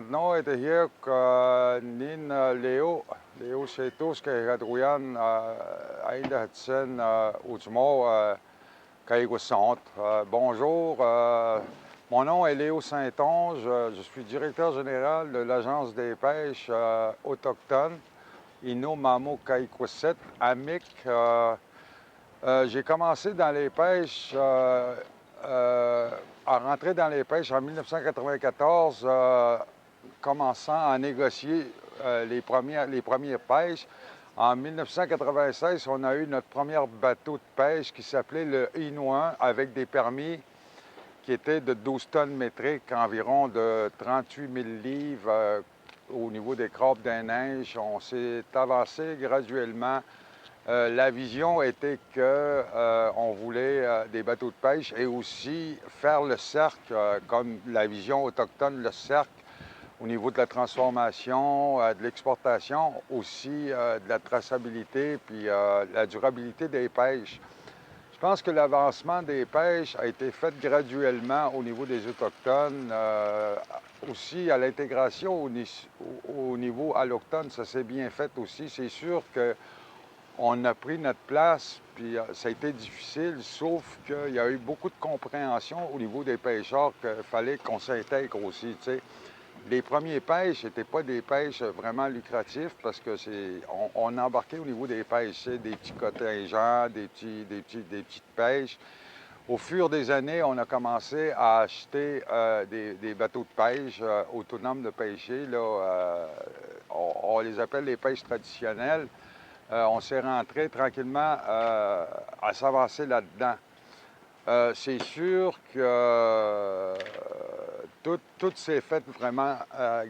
no ite hiek nin Leo Setos Kahadrouyan Aïda Hatsen Outmo Kaïgoussante. Bonjour, mon nom est Léo Saint-Onge, je suis directeur général de l'Agence des pêches autochtones Ino Mamo Kaïkouset, AMIC. J'ai commencé dans les pêches, à rentrer dans les pêches en 1994, commençant à négocier les premières pêches. En 1996, on a eu notre premier bateau de pêche qui s'appelait le Ino 1 avec des permis qui étaient de 12 tonnes métriques, environ de 38 000 livres au niveau des crabes d'un neige. On s'est avancé graduellement. La vision était qu'on voulait des bateaux de pêche et aussi faire le cercle, comme la vision autochtone, le cercle, au niveau de la transformation, de l'exportation, aussi de la traçabilité, puis la durabilité des pêches. Je pense que l'avancement des pêches a été fait graduellement au niveau des Autochtones. Aussi, à l'intégration au niveau alloctone, ça s'est bien fait aussi. C'est sûr qu'on a pris notre place, puis ça a été difficile, sauf qu'il y a eu beaucoup de compréhension au niveau des pêcheurs qu'il fallait qu'on s'intègre aussi, tu sais. Les premiers pêches n'étaient pas des pêches vraiment lucratifs parce que on embarquait au niveau des pêches, des petits contingents, des petites pêches. Au fur des années, on a commencé à acheter des bateaux de pêche autonomes de pêcher. Là, on les appelle les pêches traditionnelles. On s'est rentré tranquillement à s'avancer là-dedans. C'est sûr que tout s'est fait vraiment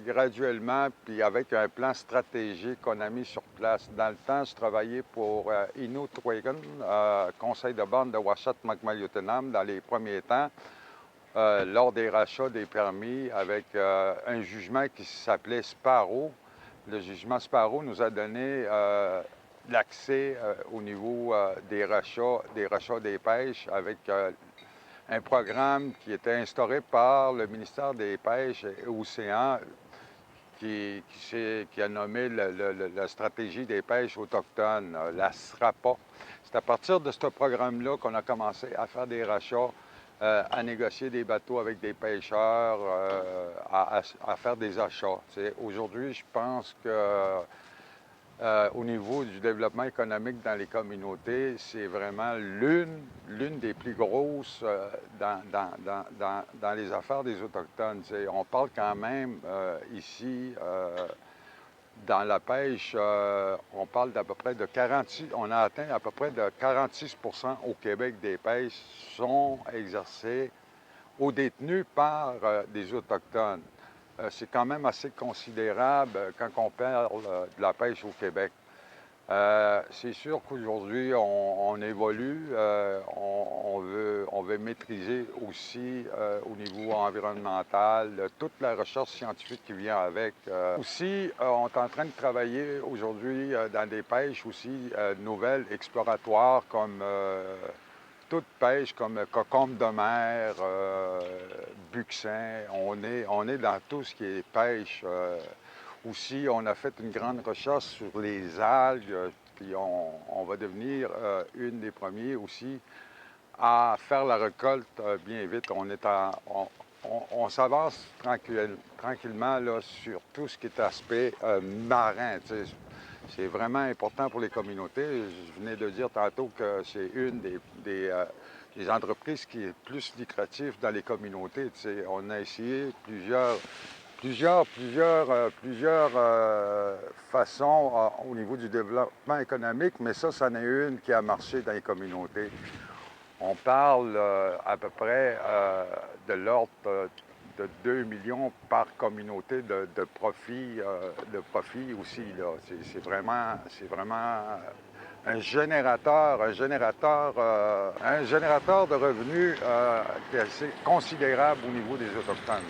graduellement, puis avec un plan stratégique qu'on a mis sur place. Dans le temps, je travaillais pour Innu Truegan, conseil de bande de Washat Makmalyutenam, dans les premiers temps, lors des rachats des permis, avec un jugement qui s'appelait Sparrow. Le jugement Sparrow nous a donné l'accès au niveau des rachats des pêches avec un programme qui était instauré par le ministère des Pêches et Océans qui a nommé la stratégie des pêches autochtones, la SRAPA. C'est à partir de ce programme-là qu'on a commencé à faire des rachats, à négocier des bateaux avec des pêcheurs, à faire des achats. Aujourd'hui, je pense que au niveau du développement économique dans les communautés, c'est vraiment l'une des plus grosses dans les affaires des Autochtones. On parle quand même ici, dans la pêche, on parle d'à peu près de 46, on a atteint à peu près de 46 au Québec des pêches sont exercées ou détenues par des Autochtones. C'est quand même assez considérable quand on parle de la pêche au Québec. C'est sûr qu'aujourd'hui, on évolue, on veut maîtriser aussi au niveau environnemental toute la recherche scientifique qui vient avec. Aussi, on est en train de travailler aujourd'hui dans des pêches aussi nouvelles, exploratoires, comme toute pêche comme cocombe de mer, buxin, on est dans tout ce qui est pêche. Aussi, on a fait une grande recherche sur les algues, puis on va devenir une des premiers aussi à faire la récolte bien vite. On s'avance tranquillement là, sur tout ce qui est aspect marin. C'est vraiment important pour les communautés. Je venais de dire tantôt que c'est une des entreprises qui est plus lucrative dans les communautés. On a essayé plusieurs façons au niveau du développement économique, mais ça en est une qui a marché dans les communautés. On parle à peu près de l'ordre de 2 millions par communauté de profit aussi. C'est vraiment un générateur de revenus qui est assez considérable au niveau des Autochtones.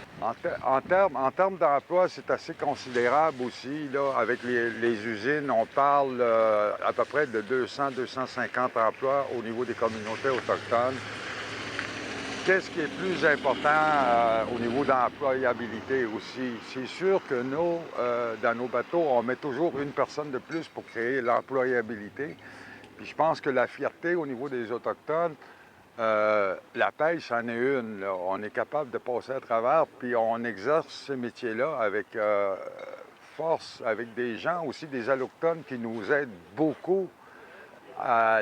En termes d'emploi, c'est assez considérable aussi. Là, avec les usines, on parle à peu près de 200-250 emplois au niveau des communautés autochtones. Qu'est-ce qui est plus important au niveau d'employabilité aussi. C'est sûr que nous, dans nos bateaux, on met toujours une personne de plus pour créer l'employabilité. Puis je pense que la fierté au niveau des Autochtones, la pêche, c'en est une, là. On est capable de passer à travers, puis on exerce ce métier-là avec force, avec des gens aussi, des Allochtones qui nous aident beaucoup.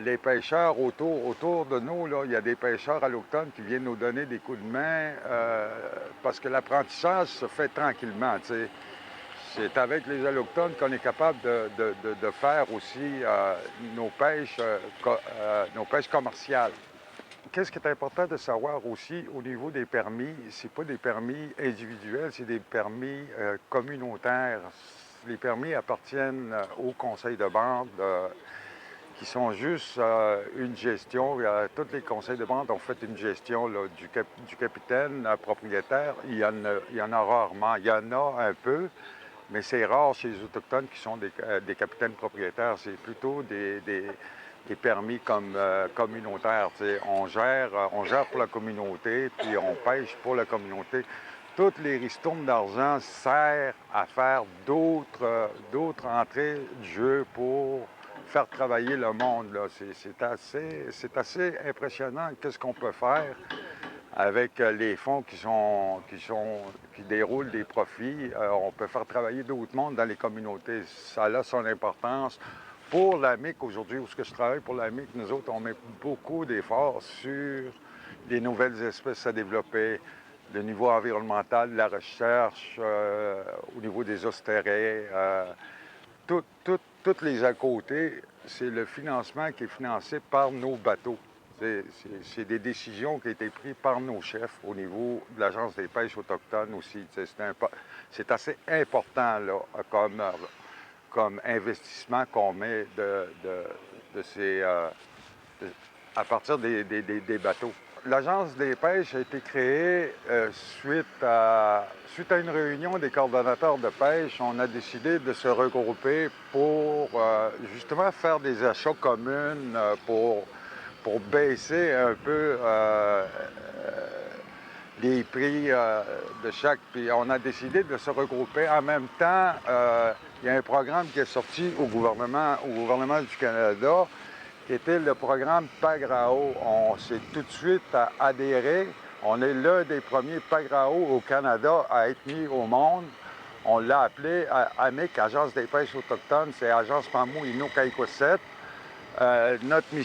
Les pêcheurs autour de nous, là, il y a des pêcheurs allochtones qui viennent nous donner des coups de main parce que l'apprentissage se fait tranquillement. T'sais. C'est avec les Allochtones qu'on est capable de faire aussi nos pêches commerciales. Qu'est-ce qui est important de savoir aussi au niveau des permis? C'est pas des permis individuels, c'est des permis communautaires. Les permis appartiennent au conseil de bande qui sont juste une gestion. Tous les conseils de bande ont fait une gestion là, du capitaine propriétaire. Il y en a rarement. Il y en a un peu, mais c'est rare chez les Autochtones qui sont des capitaines propriétaires. C'est plutôt des permis comme communautaires. On gère pour la communauté, puis on pêche pour la communauté. Toutes les ristournes d'argent servent à faire d'autres entrées de jeu pour faire travailler le monde. C'est assez impressionnant qu'est-ce qu'on peut faire avec les fonds qui déroulent des profits. On peut faire travailler d'autres mondes dans les communautés. Ça a son importance. Pour l'AMIC, aujourd'hui, où je travaille pour l'AMIC, nous autres, on met beaucoup d'efforts sur les nouvelles espèces à développer, le niveau environnemental, la recherche, au niveau des ostérés, toutes les à côté, c'est le financement qui est financé par nos bateaux. C'est des décisions qui ont été prises par nos chefs au niveau de l'Agence des pêches autochtones aussi. C'est assez important là, comme investissement qu'on met à partir des bateaux. L'Agence des pêches a été créée suite à une réunion des coordonnateurs de pêche. On a décidé de se regrouper pour justement faire des achats communs pour baisser un peu les prix de chaque. Puis on a décidé de se regrouper. En même temps, il y a un programme qui est sorti au gouvernement du Canada, qui était le programme PAGRAO. On s'est tout de suite adhéré. On est l'un des premiers PAGRAO au Canada à être mis au monde. On l'a appelé AMIC, Agence des pêches autochtones, c'est Agence Pamou Innu Kaikwasset. Notre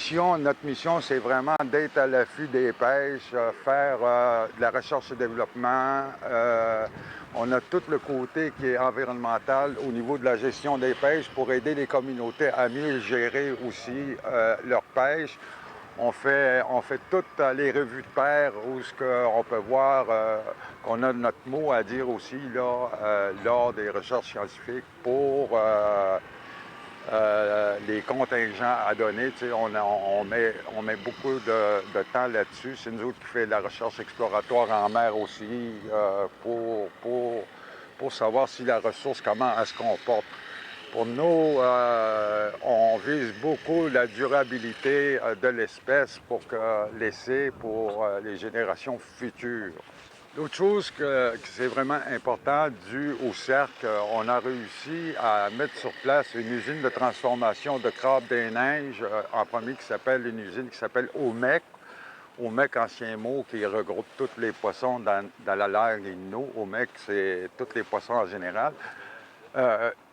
mission, c'est vraiment d'être à l'affût des pêches, faire de la recherche et développement. On a tout le côté qui est environnemental au niveau de la gestion des pêches pour aider les communautés à mieux gérer aussi leur pêche. On fait toutes les revues de paires où on peut voir qu'on a notre mot à dire aussi là, lors des recherches scientifiques pour les contingents à donner. On met beaucoup de temps là-dessus. C'est nous autres qui fait de la recherche exploratoire en mer aussi pour savoir si la ressource, comment elle se comporte. Pour nous, on vise beaucoup la durabilité de l'espèce pour laisser pour les générations futures. L'autre chose que c'est vraiment important, dû au cercle, on a réussi à mettre sur place une usine de transformation de crabes des neiges, en premier une usine qui s'appelle OMEC. OMEC, ancien mot qui regroupe tous les poissons dans la langue Innu. OMEC, c'est tous les poissons en général.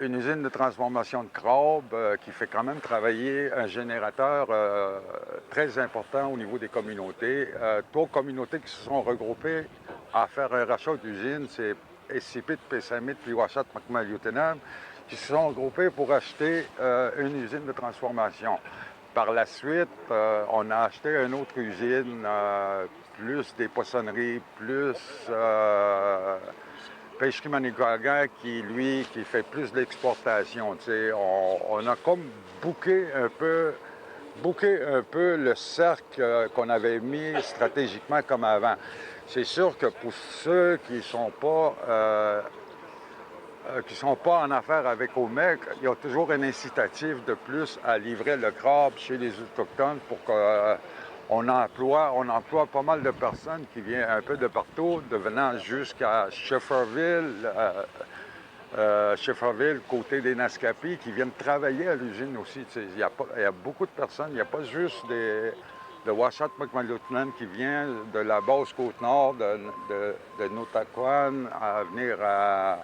Une usine de transformation de crabes qui fait quand même travailler un générateur très important au niveau des communautés. 3 communautés qui se sont regroupées à faire un rachat d'usine, c'est SCP, Pessamit puis Ouachat Macmaliutenam, qui se sont regroupés pour acheter une usine de transformation. Par la suite, on a acheté une autre usine, plus des poissonneries, plus Pêcherie Manicouagan qui fait plus d'exportation. On a comme bouqué un peu le cercle qu'on avait mis stratégiquement comme avant. C'est sûr que pour ceux qui sont pas en affaires avec OMEC, il y a toujours un incitatif de plus à livrer le crabe chez les Autochtones pour on emploie pas mal de personnes qui viennent un peu de partout, devenant jusqu'à Shefferville, côté des Nascapi, qui viennent travailler à l'usine aussi. Il y a beaucoup de personnes, il n'y a pas juste de Wasatch McMulluthlan qui vient de la base Côte-Nord, de Notaquan, à venir à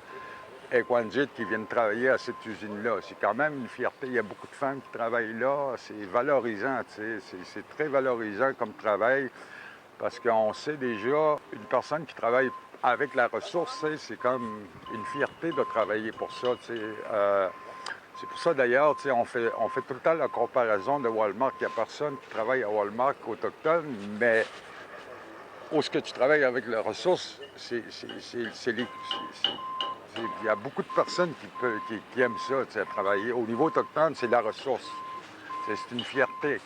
Equanjit qui viennent travailler à cette usine-là. C'est quand même une fierté. Il y a beaucoup de femmes qui travaillent là. C'est valorisant, tu sais. C'est très valorisant comme travail parce qu'on sait déjà, une personne qui travaille avec la ressource, tu sais, c'est comme une fierté de travailler pour ça, tu sais. C'est pour ça d'ailleurs, tu sais, on fait tout le temps la comparaison de Walmart. Il n'y a personne qui travaille à Walmart autochtone, mais où ce que tu travailles avec la ressource, il y a beaucoup de personnes qui aiment ça, tu sais, travailler. Au niveau autochtone, c'est la ressource. C'est une fierté.